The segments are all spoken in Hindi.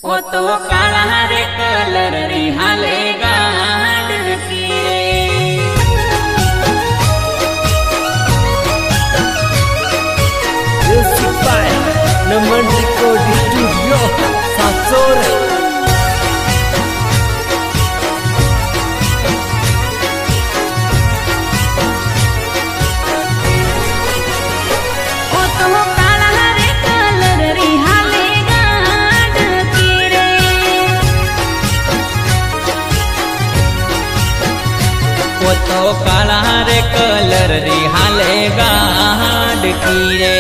ओ तो काला रे कलर री हाले गाड़ की music by Naman recording studio सासोर। वो तो काला रे कलर री हाले गाड़ की रे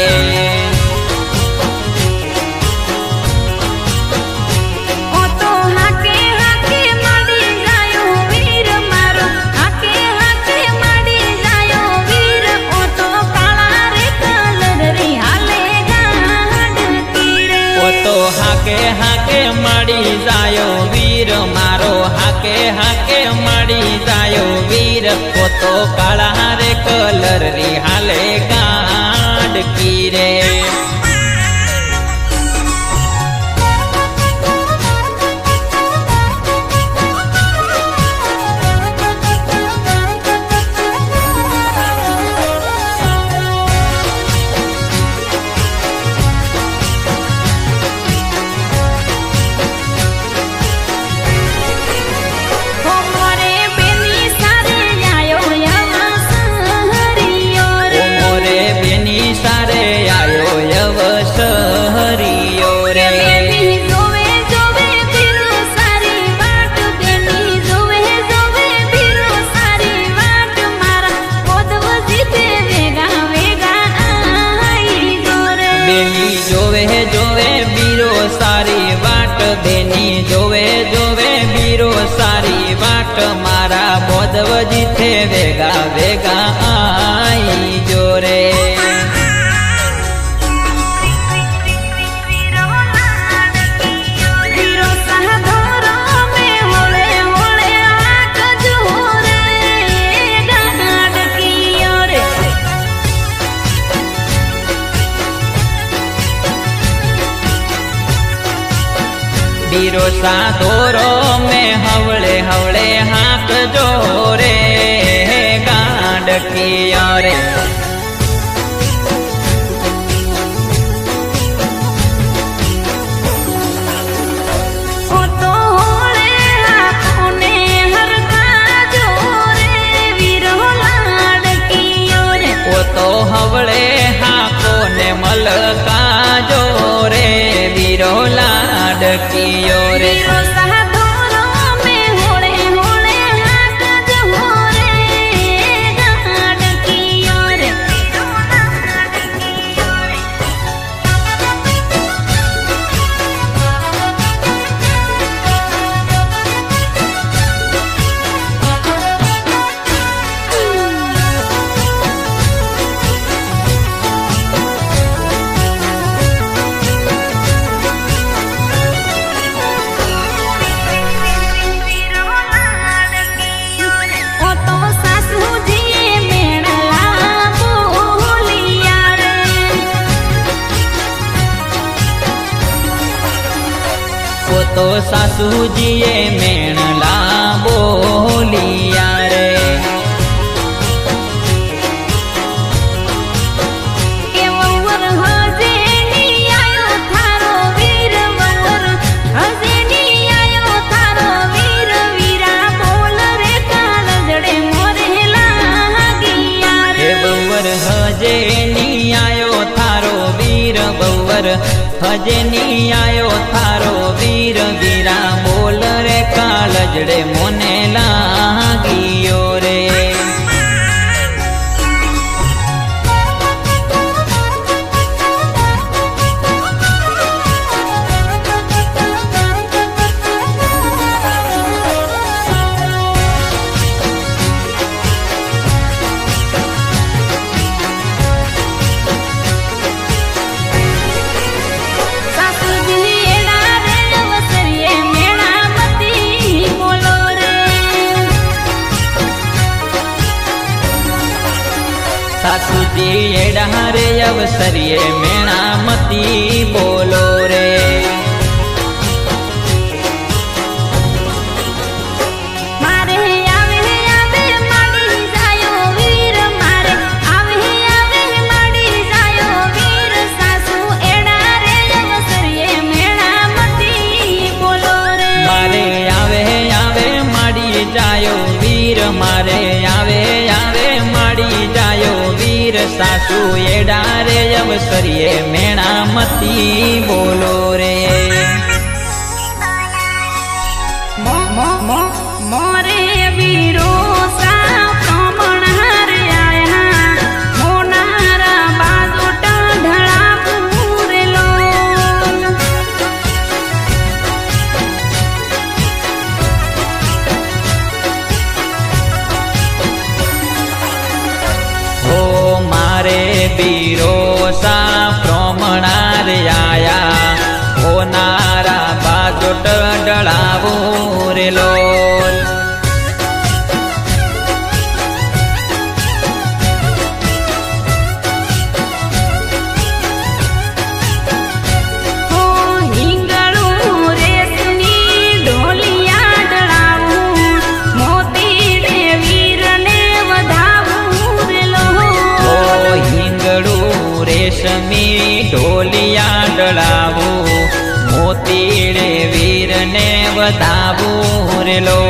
ओ तो हाके हाके माडी जायो वीर मारो हाके हाके माडी जायो वीर ओ तो काला रे कलर री हाले गाड़ की रे ओ तो हाके हाके माडी जायो वीर मारो हाके हाके माडी जायो वीर ओ तो काला रे कलर री हाले गाड़ की रे बेनी जोवे जोवे बीरो सारी बाट मारा बोधव जीथे वेगा वेगा आई जोरे बीरो साधोरो में हवले हवले हाथ जोरे गाड़ की ओरे ओ तो होले हाथों हर का जोरे वीरो लाड़ की ओरे ओ तो हवले हाथों ने मलका जोरे वीरो लाड़ की ओरे तो सासू जीए मेणला बोलिया रे के वंवर हजे नी आयो थारो वीर वंवर हजे नी आयो थारो वीर वीरा बोल रे काल जड़े मोरे लागिया रे वंवर हजे नी आयो थारो वीर वंवर हजे नी आयो थारो वीर वीरा बोल रे कालजड़े मोने लागियो रे सासुजी एड़ा रे अवसरिये मेणा मती बोलो रे सासू एडा रे अवसरिये मेणा मती बोलो रे मोरे वीरो सा प्रमणार आया मोनारा बाजोटा ढळा पूरेलो हो मारे बीरो सा प्रमणार आया होनारा बाजोट डळावो रे लोल हो हिंगळू रेसनी ढोलिया डळावू मोती रे वीरने वधावू रे लो हो हिंगळू रेशमी ढोलिया डळावू मोतीड़े वीर ने बतावू रे लो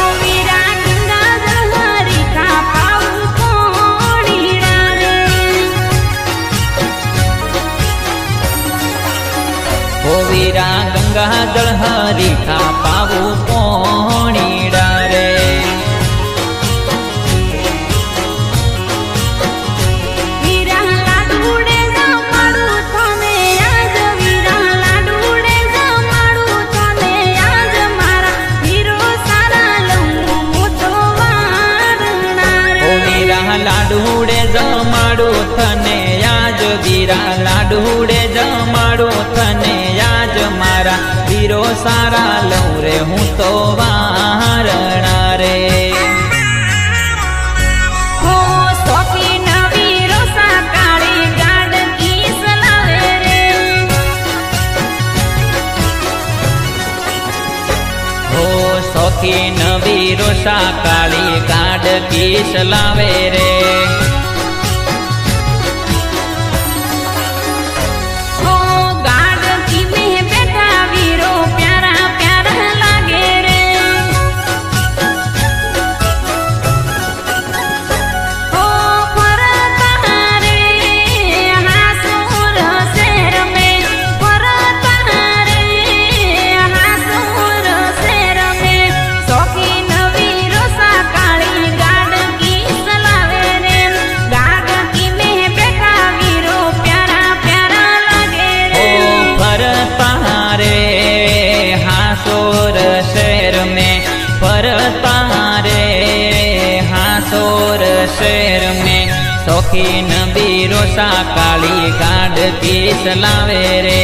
हो वीरा गंगा जलहरी का पाऊ कोणीडा रे हो वीरा गंगा जलहरी का पावू पोणीड़ा रे वीरा लाडूडे जमाडू तने आज वीरा लाडूडे जमाडू तने आज मारा वीरो सारा लंगू मोतो वारणा हो रे वीरा लाडूडे जमाडू थने आज वीरा लाडूडे जमाडू थने आज मारा वीरो सारा लऊ रे हूँ तो वारणा रे हो सोकी नवीरो सा काળી ગાડ કીસ લાવે રે हो शौकीन वीरो सा काली गाड किस लावे रे हो ગાડ કી में बैठा वीरो प्यारा प्यारा लागे रे हो फरता रे हासुर शहर में फरता रे हासुर शहर में शौकीन वीरो सा काળી ગાડ કીસ લાવે રે ગાડ કી में बैठा वीरो प्यारा प्यारा लागे हो रे फरता रे हासोर शहर में फरता रे हासोर शहर में शौकीन वीरो सा काली गाड किस लावे रे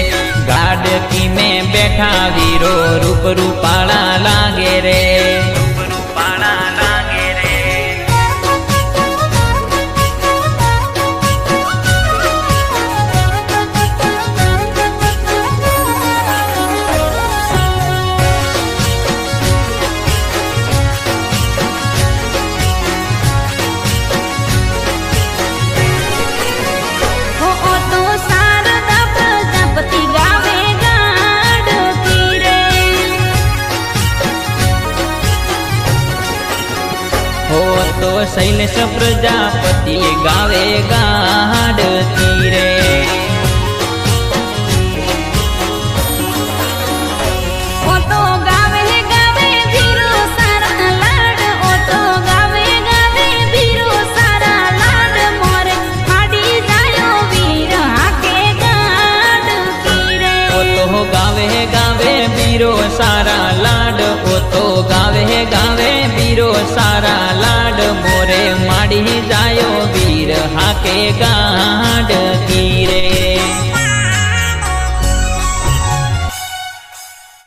गाड की में बैठा वीरो रूप रूपाला लागे रे रूपाला लागे रे हो तो शारदा प्रजापति गावे गाड की रे हो तो शैलेश प्रजापति गावे गाड तीरे ओ तो गावे गावे वीरो सारा लाड ओ तो गावे गावे वीरो सारा लाड मोरे हाडी जायो वीर हाके गाड की रे ओ तो गावे गावे बीरो सारा लाड ओ तो गावे गावे बीरो सारा लाड मोरे माड़ी जायो वीर हाके गाड की